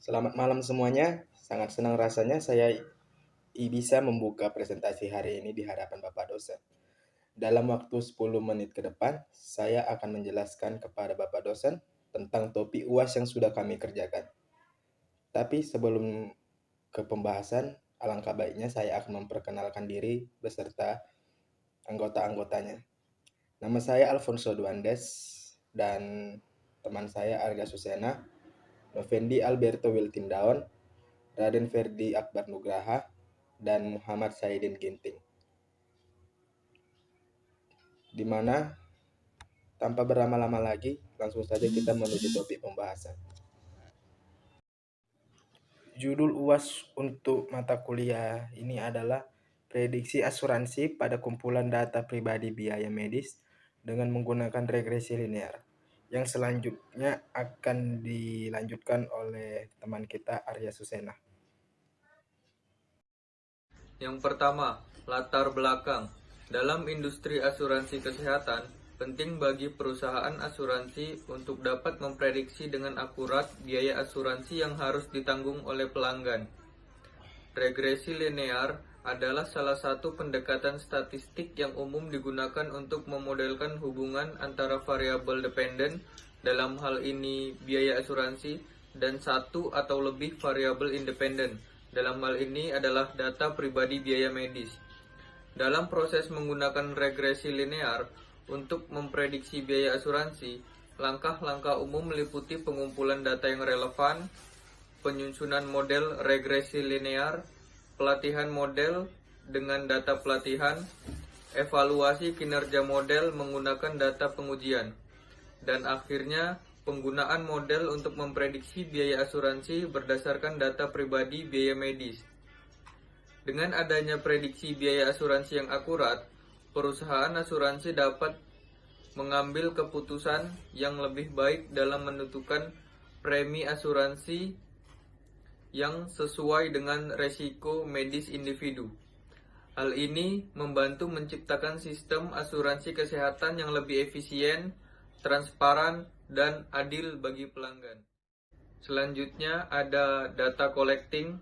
Selamat malam semuanya. Sangat senang rasanya saya bisa membuka presentasi hari ini di hadapan Bapak dosen. Dalam waktu 10 menit ke depan, saya akan menjelaskan kepada Bapak dosen tentang topik UAS yang sudah kami kerjakan. Tapi sebelum ke pembahasan, alangkah baiknya saya akan memperkenalkan diri beserta anggota-anggotanya. Nama saya Alfonso Duandes dan teman saya Arga Susena, Novendi Alberto Wiltindaon, Raden Ferdi Akbar Nugraha, dan Muhammad Saidin Ginting. Di mana tanpa berlama-lama lagi, langsung saja kita menuju topik pembahasan. Judul UAS untuk mata kuliah ini adalah prediksi asuransi pada kumpulan data pribadi biaya medis dengan menggunakan regresi linear. Yang selanjutnya akan dilanjutkan oleh teman kita Arya Susena. Yang pertama, latar belakang. Dalam industri asuransi kesehatan, penting bagi perusahaan asuransi untuk dapat memprediksi dengan akurat biaya asuransi yang harus ditanggung oleh pelanggan. Regresi linear adalah salah satu pendekatan statistik yang umum digunakan untuk memodelkan hubungan antara variabel dependen, dalam hal ini biaya asuransi, dan satu atau lebih variabel independen, dalam hal ini adalah data pribadi biaya medis. Dalam proses menggunakan regresi linear untuk memprediksi biaya asuransi, langkah-langkah umum meliputi pengumpulan data yang relevan, penyusunan model regresi linear, pelatihan model dengan data pelatihan, evaluasi kinerja model menggunakan data pengujian, dan akhirnya penggunaan model untuk memprediksi biaya asuransi berdasarkan data pribadi biaya medis. Dengan adanya prediksi biaya asuransi yang akurat, perusahaan asuransi dapat mengambil keputusan yang lebih baik dalam menentukan premi asuransi yang sesuai dengan resiko medis individu. Hal ini membantu menciptakan sistem asuransi kesehatan yang lebih efisien, transparan, dan adil bagi pelanggan. Selanjutnya ada data collecting.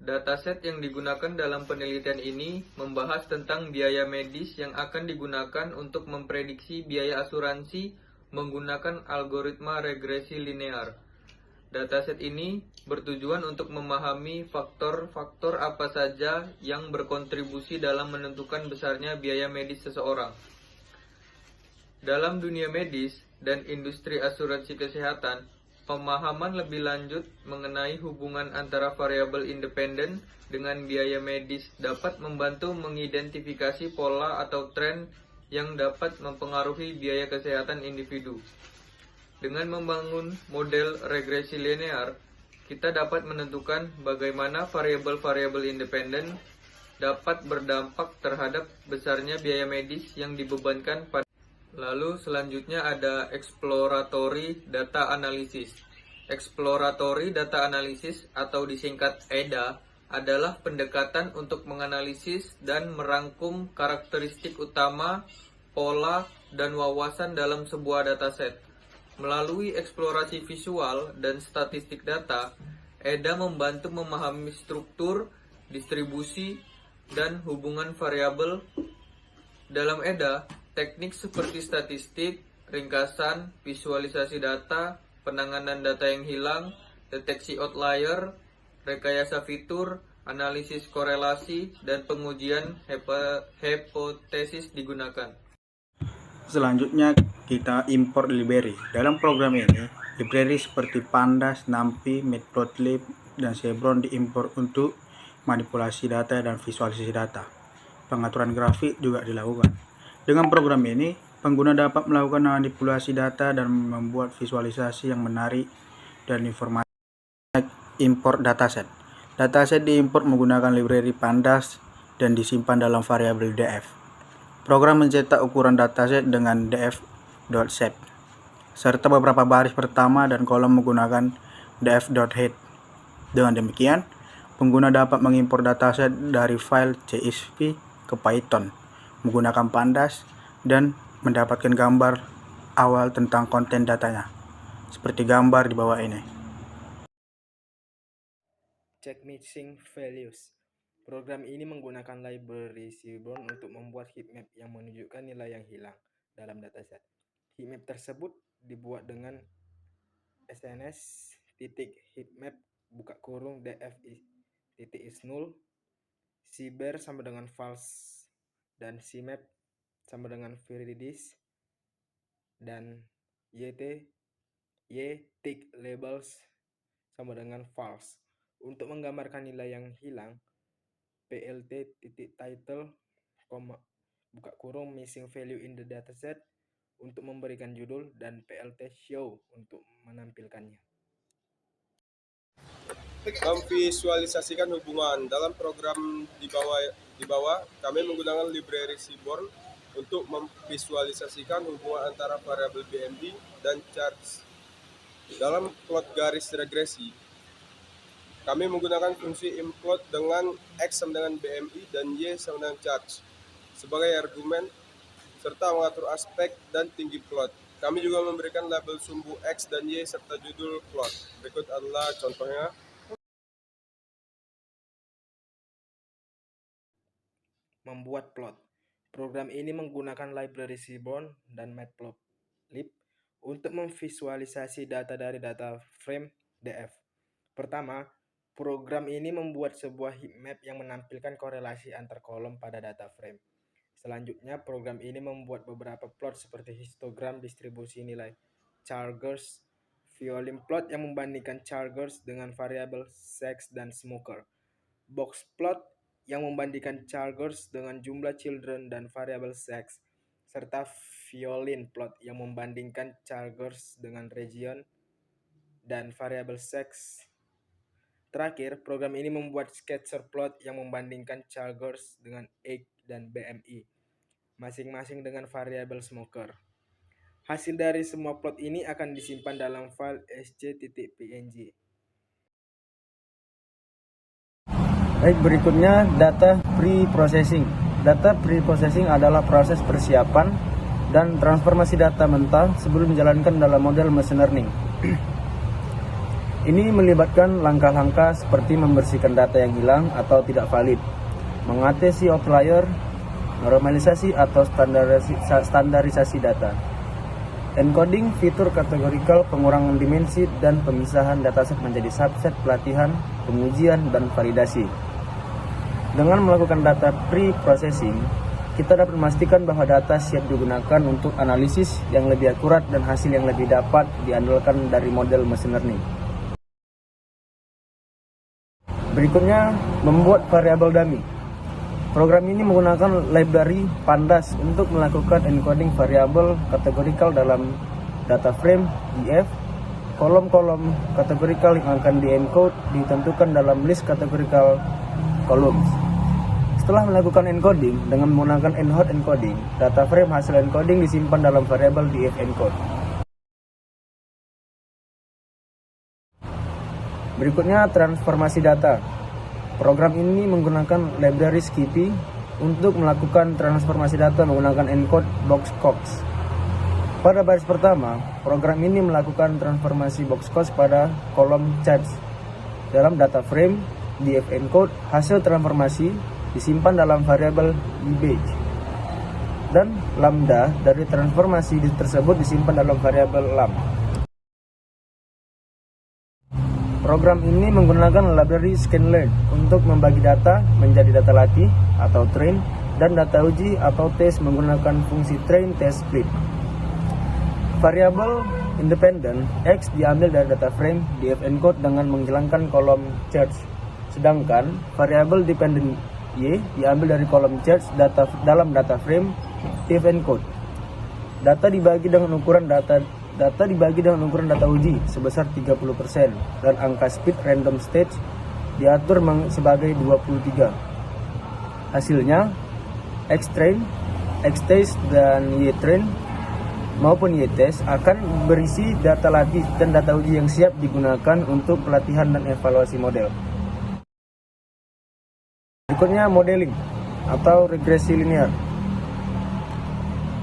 Dataset yang digunakan dalam penelitian ini membahas tentang biaya medis yang akan digunakan untuk memprediksi biaya asuransi menggunakan algoritma regresi linear. Dataset ini bertujuan untuk memahami faktor-faktor apa saja yang berkontribusi dalam menentukan besarnya biaya medis seseorang. Dalam dunia medis dan industri asuransi kesehatan, pemahaman lebih lanjut mengenai hubungan antara variabel independen dengan biaya medis dapat membantu mengidentifikasi pola atau tren yang dapat mempengaruhi biaya kesehatan individu. Dengan membangun model regresi linear, kita dapat menentukan bagaimana variabel-variabel independen dapat berdampak terhadap besarnya biaya medis yang dibebankan pada. Lalu selanjutnya ada exploratory data analysis. Exploratory data analysis atau disingkat EDA adalah pendekatan untuk menganalisis dan merangkum karakteristik utama, pola, dan wawasan dalam sebuah dataset. Melalui eksplorasi visual dan statistik data, EDA membantu memahami struktur, distribusi, dan hubungan variabel. Dalam EDA, teknik seperti statistik, ringkasan, visualisasi data, penanganan data yang hilang, deteksi outlier, rekayasa fitur, analisis korelasi, dan pengujian hipotesis digunakan. Selanjutnya kita import library. Dalam program ini, library seperti Pandas, NumPy, Matplotlib, dan Chevron diimpor untuk manipulasi data dan visualisasi data. Pengaturan grafik juga dilakukan. Dengan program ini, pengguna dapat melakukan manipulasi data dan membuat visualisasi yang menarik dan informasi. Import dataset. Dataset diimport menggunakan library Pandas dan disimpan dalam variabel df. Program mencetak ukuran dataset dengan df.shape serta beberapa baris pertama dan kolom menggunakan df.head. Dengan demikian, pengguna dapat mengimpor dataset dari file CSV ke Python menggunakan Pandas dan mendapatkan gambar awal tentang konten datanya, seperti gambar di bawah ini. Check Missing Values. Program ini menggunakan library Seaborn untuk membuat heatmap yang menunjukkan nilai yang hilang dalam dataset. Heatmap tersebut dibuat dengan SNS titik heatmap buka kurung df titik is null, cbar sama dengan false, dan cmap sama dengan veridis, dan y tick labels sama dengan false. Untuk menggambarkan nilai yang hilang, plt titik title buka kurung missing value in the dataset untuk memberikan judul, dan plt show untuk menampilkannya. Memvisualisasikan hubungan. Dalam program di bawah kami menggunakan library Seaborn untuk memvisualisasikan hubungan antara variabel BMI dan charge. Dalam plot garis regresi, kami menggunakan fungsi implot dengan X sama dengan BMI dan Y sama dengan charge sebagai argumen, serta mengatur aspek dan tinggi plot. Kami juga memberikan label sumbu X dan Y serta judul plot. Berikut adalah contohnya. Membuat plot. Program ini menggunakan library Seaborn dan Matplotlib untuk memvisualisasi data dari data frame DF. Pertama, program ini membuat sebuah heatmap yang menampilkan korelasi antar kolom pada data frame. Selanjutnya, program ini membuat beberapa plot seperti histogram distribusi nilai Chargers, violin plot yang membandingkan Chargers dengan variabel sex dan smoker, box plot yang membandingkan Chargers dengan jumlah children dan variabel sex, serta violin plot yang membandingkan Chargers dengan region dan variabel sex. Terakhir, program ini membuat scatter plot yang membandingkan Chargers dengan age dan BMI, masing-masing dengan variabel smoker. Hasil dari semua plot ini akan disimpan dalam file sc.png. Baik, berikutnya data pre-processing. Data pre-processing adalah proses persiapan dan transformasi data mentah sebelum dijalankan dalam model machine learning. Ini melibatkan langkah-langkah seperti membersihkan data yang hilang atau tidak valid, mengatasi outlier, normalisasi atau standarisasi data, encoding fitur kategorikal, pengurangan dimensi, dan pemisahan dataset menjadi subset, pelatihan, pengujian, dan validasi. Dengan melakukan data pre-processing, kita dapat memastikan bahwa data siap digunakan untuk analisis yang lebih akurat dan hasil yang lebih dapat diandalkan dari model machine learning. Berikutnya, membuat variabel dummy. Program ini menggunakan library Pandas untuk melakukan encoding variabel kategorikal dalam data frame DF. Kolom-kolom kategorikal yang akan di-encode ditentukan dalam list kategorikal columns. Setelah melakukan encoding dengan menggunakan end-hot encoding, data frame hasil encoding disimpan dalam variabel DF encode. Berikutnya, transformasi data. Program ini menggunakan library Skippy untuk melakukan transformasi data menggunakan encode boxcox. Pada baris pertama, program ini melakukan transformasi boxcox pada kolom charge. Dalam data frame DF encode, hasil transformasi disimpan dalam variabel image, dan lambda dari transformasi tersebut disimpan dalam variabel lam. Program ini menggunakan library scanlearn untuk membagi data menjadi data latih atau train dan data uji atau tes menggunakan fungsi train test split. Variabel independen X diambil dari data frame DF encode dengan menghilangkan kolom charge, sedangkan variabel dependent Y diambil dari kolom charge dalam data frame DF encode. Data dibagi dengan ukuran data uji sebesar 30% dan angka speed random stage diatur sebagai 23. Hasilnya, X-train, X-test, dan Y-train maupun Y-test akan berisi data latih dan data uji yang siap digunakan untuk pelatihan dan evaluasi model. Berikutnya, modeling atau regresi linear.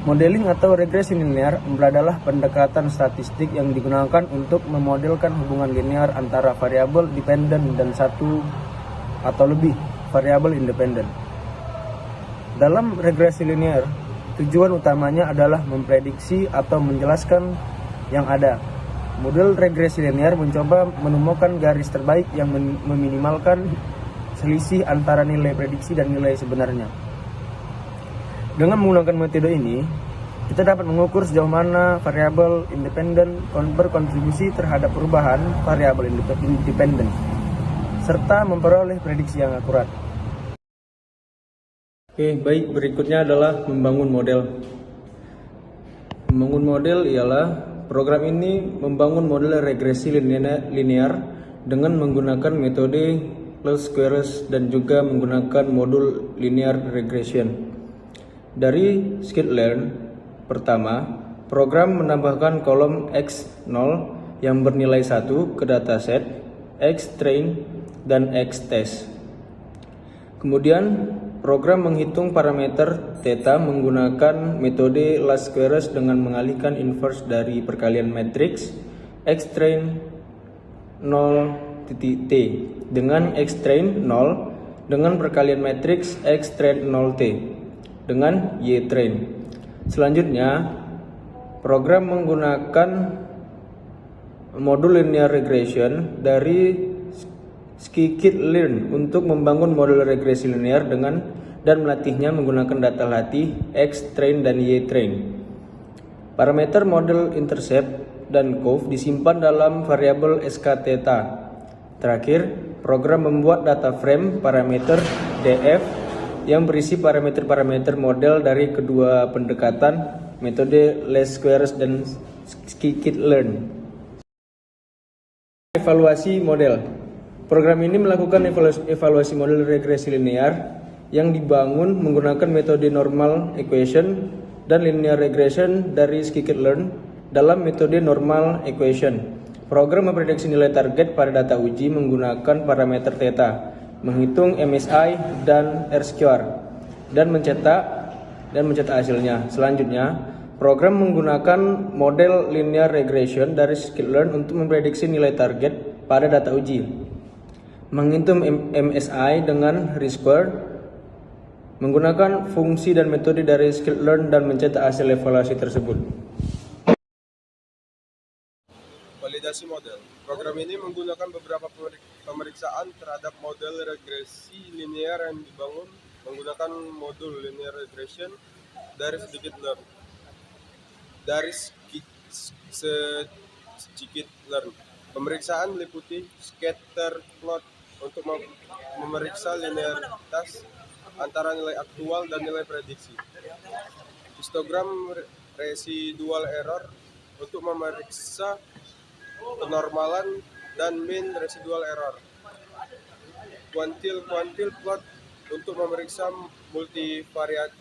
Modeling atau regresi linear adalah pendekatan statistik yang digunakan untuk memodelkan hubungan linear antara variabel dependen dan satu atau lebih variabel independen. Dalam regresi linear, tujuan utamanya adalah memprediksi atau menjelaskan yang ada. Model regresi linear mencoba menemukan garis terbaik yang meminimalkan selisih antara nilai prediksi dan nilai sebenarnya. Dengan menggunakan metode ini, kita dapat mengukur sejauh mana variabel independen berkontribusi terhadap perubahan variabel independen, serta memperoleh prediksi yang akurat. Oke, baik, berikutnya adalah membangun model. Membangun model ialah program ini membangun model regresi linear dengan menggunakan metode least squares dan juga menggunakan modul linear regression. Dari skitlearn, pertama, program menambahkan kolom x0 yang bernilai 1 ke dataset, xtrain, dan xtest. Kemudian, program menghitung parameter theta menggunakan metode least squares dengan mengalihkan inverse dari perkalian matriks xtrain 0t dengan xtrain 0 dengan perkalian matriks xtrain 0t dengan ytrain. Selanjutnya, program menggunakan modul linear regression dari scikit-learn untuk membangun model regresi linear dan melatihnya menggunakan data latih xtrain dan ytrain. Parameter model intercept dan curve disimpan dalam variabel sktheta. Terakhir, program membuat data frame parameter df yang berisi parameter-parameter model dari kedua pendekatan metode least squares dan scikit-learn. Evaluasi model. Program ini melakukan evaluasi model regresi linear yang dibangun menggunakan metode normal equation dan linear regression dari scikit-learn dalam metode normal equation. Program memprediksi nilai target pada data uji menggunakan parameter theta, menghitung MSI dan R-square, dan mencetak hasilnya. Selanjutnya, program menggunakan model linear regression dari scikit-learn untuk memprediksi nilai target pada data uji, menghitung MSI dengan R-square, menggunakan fungsi dan metode dari scikit-learn dan mencetak hasil evaluasi tersebut. Validasi model. Program ini menggunakan beberapa pemeriksaan terhadap model regresi linear yang dibangun menggunakan modul linear regression dari scikit-learn. Pemeriksaan meliputi scatter plot untuk memeriksa linearitas antara nilai aktual dan nilai prediksi. Histogram residual error untuk memeriksa kenormalan dan mean residual error. Quantile plot untuk memeriksa multivariate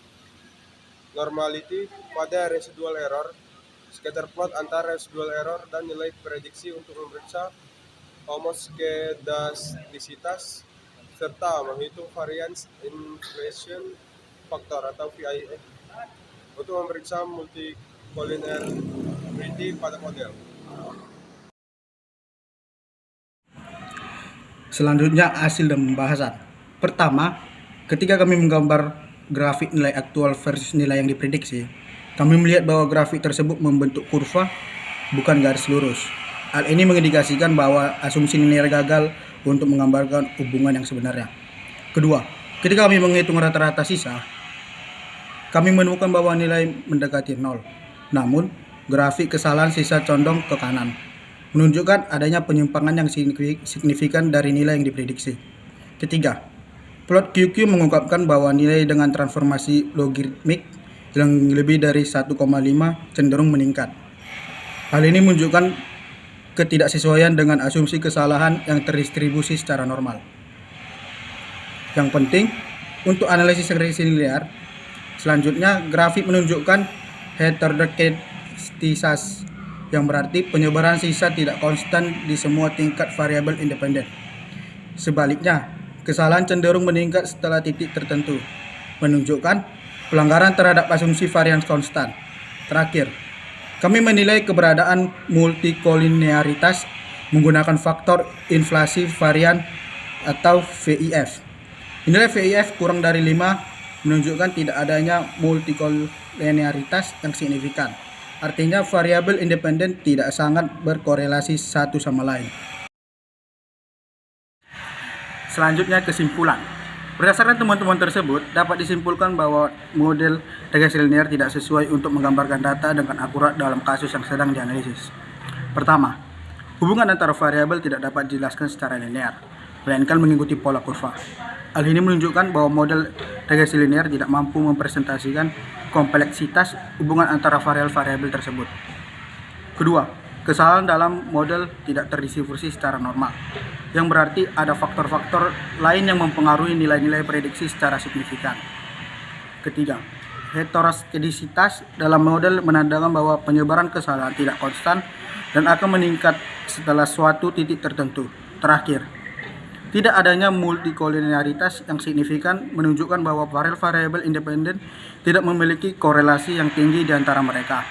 normality pada residual error. Scatter plot antara residual error dan nilai prediksi untuk memeriksa homoskedastisitas serta menghitung variance inflation factor atau VIF untuk memeriksa multicollinearity pada model. Selanjutnya, hasil dan pembahasan. Pertama, ketika kami menggambar grafik nilai aktual versus nilai yang diprediksi, kami melihat bahwa grafik tersebut membentuk kurva, bukan garis lurus. Hal ini mengindikasikan bahwa asumsi linear gagal untuk menggambarkan hubungan yang sebenarnya. Kedua, ketika kami menghitung rata-rata sisa, kami menemukan bahwa nilai mendekati 0. Namun, grafik kesalahan sisa condong ke kanan, menunjukkan adanya penyimpangan yang signifikan dari nilai yang diprediksi. Ketiga, plot QQ mengungkapkan bahwa nilai dengan transformasi logaritmik yang lebih dari 1,5 cenderung meningkat. Hal ini menunjukkan ketidaksesuaian dengan asumsi kesalahan yang terdistribusi secara normal. Yang penting, untuk analisis regresi linear, selanjutnya grafik menunjukkan heterogeneisitas, yang berarti penyebaran sisa tidak konstan di semua tingkat variabel independen. Sebaliknya, kesalahan cenderung meningkat setelah titik tertentu, menunjukkan pelanggaran terhadap asumsi varian konstan. Terakhir, kami menilai keberadaan multikolinearitas menggunakan faktor inflasi varian atau VIF. Nilai VIF kurang dari 5 menunjukkan tidak adanya multikolinearitas yang signifikan. Artinya variabel independen tidak sangat berkorelasi satu sama lain. Selanjutnya kesimpulan. Berdasarkan temuan-temuan tersebut, dapat disimpulkan bahwa model regresi linear tidak sesuai untuk menggambarkan data dengan akurat dalam kasus yang sedang dianalisis. Pertama, hubungan antara variabel tidak dapat dijelaskan secara linear, melainkan mengikuti pola kurva. Hal ini menunjukkan bahwa model regresi linear tidak mampu mempresentasikan kompleksitas hubungan antara variabel-variabel tersebut. Kedua, kesalahan dalam model tidak terdistribusi secara normal, yang berarti ada faktor-faktor lain yang mempengaruhi nilai-nilai prediksi secara signifikan. Ketiga, heteroskedisitas dalam model menandakan bahwa penyebaran kesalahan tidak konstan dan akan meningkat setelah suatu titik tertentu. Terakhir, tidak adanya multikolinearitas yang signifikan menunjukkan bahwa variabel independen tidak memiliki korelasi yang tinggi di antara mereka.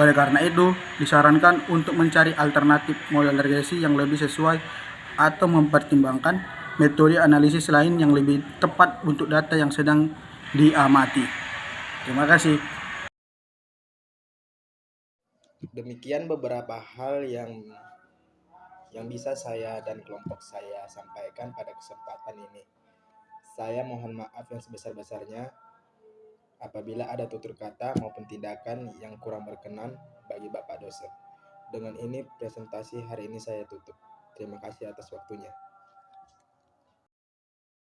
Oleh karena itu, disarankan untuk mencari alternatif model regresi yang lebih sesuai atau mempertimbangkan metode analisis lain yang lebih tepat untuk data yang sedang diamati. Terima kasih. Demikian beberapa hal yang bisa saya dan kelompok saya sampaikan pada kesempatan ini. Saya mohon maaf yang sebesar-besarnya apabila ada tutur kata maupun tindakan yang kurang berkenan bagi Bapak dosen. Dengan ini presentasi hari ini saya tutup. Terima kasih atas waktunya.